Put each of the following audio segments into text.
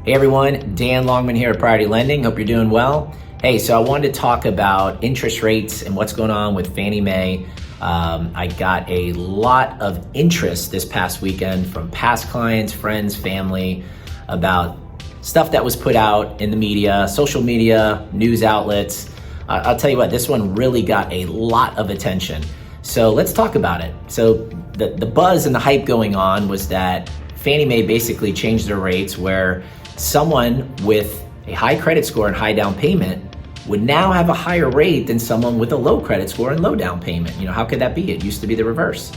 Hey everyone, Dan Longman here at Priority Lending. Hope you're doing well. Hey, so I wanted to talk about interest rates and what's going on with Fannie Mae. I got a lot of interest this past weekend from past clients, friends, family about stuff that was put out in the media, social media, news outlets. I'll tell you what, this one really got a lot of attention. So let's talk about it. So the buzz and the hype going on was that Fannie Mae basically changed their rates where someone with a high credit score and high down payment would now have a higher rate than someone with a low credit score and low down payment. You know, how could that be? It used to be the reverse.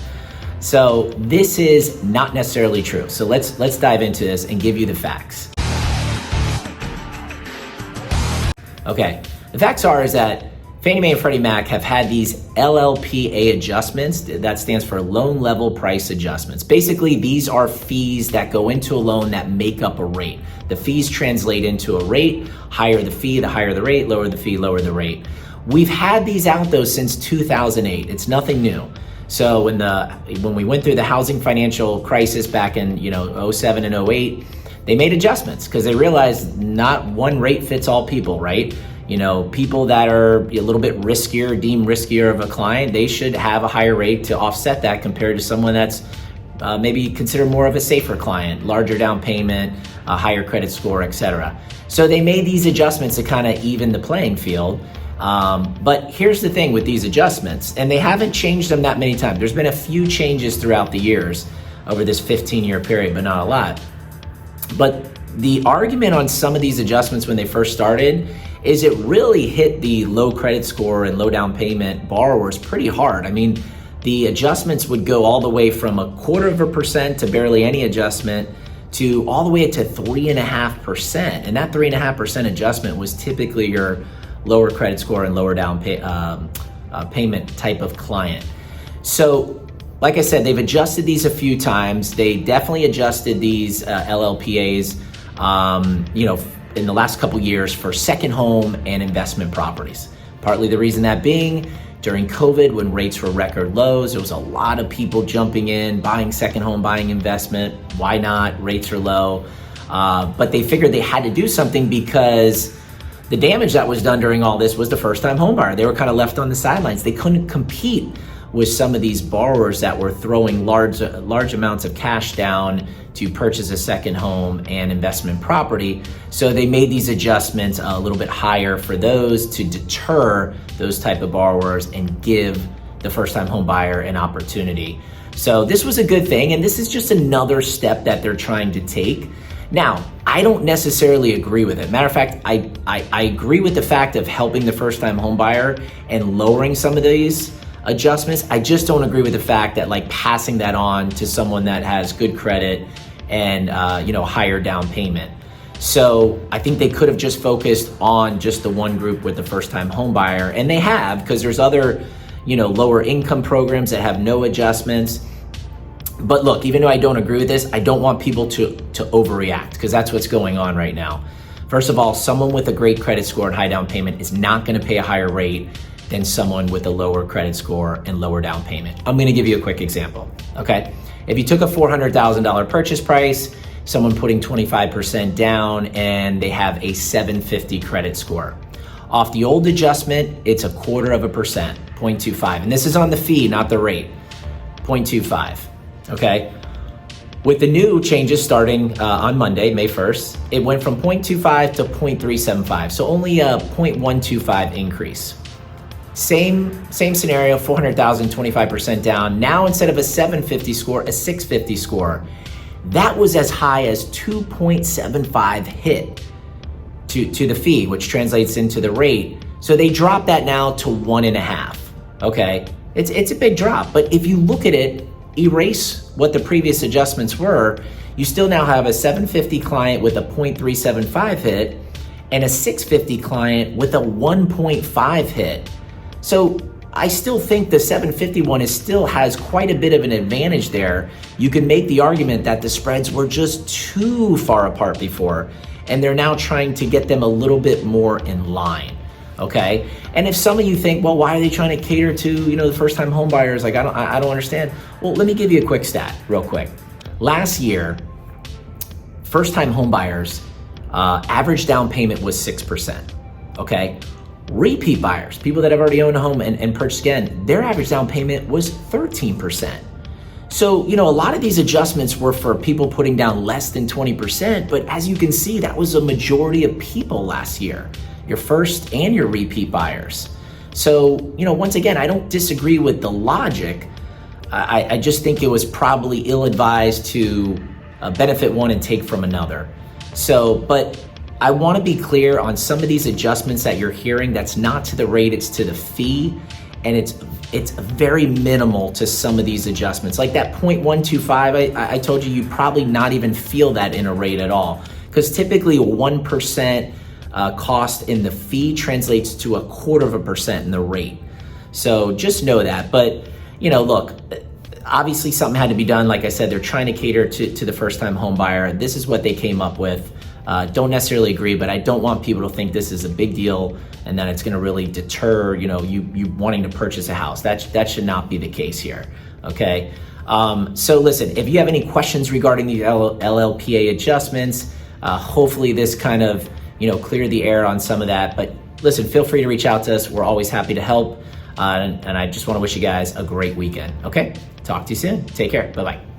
So this is not necessarily true. So let's dive into this and give you the facts. Okay, the facts is that Fannie Mae and Freddie Mac have had these LLPA adjustments. That stands for loan level price adjustments. Basically, these are fees that go into a loan that make up a rate. The fees translate into a rate. Higher the fee, the higher the rate. Lower the fee, lower the rate. We've had these out though since 2008. It's nothing new. So when we went through the housing financial crisis back in 07 and 08, they made adjustments because they realized not one rate fits all people, right? You know, people that are a little bit riskier, deemed riskier of a client, they should have a higher rate to offset that compared to someone that's maybe considered more of a safer client, larger down payment, a higher credit score, etc. So they made these adjustments to kind of even the playing field. But here's the thing with these adjustments, and they haven't changed them that many times. There's been a few changes throughout the years over this 15-year period, but not a lot. But the argument on some of these adjustments when they first started is it really hit the low credit score and low down payment borrowers pretty hard. I mean, the adjustments would go all the way from 0.25% to barely any adjustment to all the way to 3.5%. And that 3.5% adjustment was typically your lower credit score and lower down payment type of client. So like I said, they've adjusted these a few times. They definitely adjusted these LLPAs, in the last couple years for second home and investment properties. Partly the reason that being, during COVID, when rates were record lows, there was a lot of people jumping in, buying second home, buying investment. Why not? Rates are low. But they figured they had to do something because the damage that was done during all this was the first-time home buyer. They were kind of left on the sidelines. They couldn't compete with some of these borrowers that were throwing large amounts of cash down to purchase a second home and investment property. So they made these adjustments a little bit higher for those to deter those type of borrowers and give the first-time home buyer an opportunity. So this was a good thing, and this is just another step that they're trying to take. Now, I don't necessarily agree with it. Matter of fact, I agree with the fact of helping the first-time home buyer and lowering some of these adjustments. I just don't agree with the fact that passing that on to someone that has good credit and higher down payment. So I think they could have just focused on just the one group with the first-time home buyer, and they have, because there's other lower income programs that have no adjustments. But look, even though I don't agree with this, I don't want people to overreact, because that's what's going on right now. First of all, someone with a great credit score and high down payment is not going to pay a higher rate than someone with a lower credit score and lower down payment. I'm gonna give you a quick example, okay? If you took a $400,000 purchase price, someone putting 25% down, and they have a 750 credit score. Off the old adjustment, it's 0.25%, 0.25. And this is on the fee, not the rate, 0.25, okay? With the new changes starting on Monday, May 1st, it went from 0.25 to 0.375, so only a 0.125 increase. Same scenario, 400,000, 25% down. Now instead of a 750 score, a 650 score. That was as high as 2.75 hit to the fee, which translates into the rate. So they dropped that now to 1.5, okay? It's a big drop, but if you look at it, erase what the previous adjustments were, you still now have a 750 client with a 0.375 hit and a 650 client with a 1.5 hit. So I still think the 751 still has quite a bit of an advantage there. You can make the argument that the spreads were just too far apart before, and they're now trying to get them a little bit more in line, okay? And if some of you think, well, why are they trying to cater to, the first-time home buyers? I don't understand. Well, let me give you a quick stat real quick. Last year, first-time home buyers average down payment was 6%. Okay. Repeat buyers, people that have already owned a home and purchased again, their average down payment was 13%. So, a lot of these adjustments were for people putting down less than 20%, but as you can see, that was a majority of people last year, your first and your repeat buyers. So, once again, I don't disagree with the logic. I just think it was probably ill-advised to benefit one and take from another. So, but I want to be clear on some of these adjustments that you're hearing. That's not to the rate, it's to the fee, and it's very minimal to some of these adjustments. Like that 0.125, I told you probably not even feel that in a rate at all, because typically 1% cost in the fee translates to 0.25% in the rate. So just know that. But look, obviously something had to be done. Like I said, they're trying to cater to the first-time home buyer. This is what they came up with. Don't necessarily agree, but I don't want people to think this is a big deal and that it's going to really deter, you wanting to purchase a house. That should not be the case here. Okay. So listen, if you have any questions regarding the LLPA adjustments, hopefully this kind of, cleared the air on some of that. But listen, feel free to reach out to us. We're always happy to help. And I just want to wish you guys a great weekend. Okay. Talk to you soon. Take care. Bye-bye.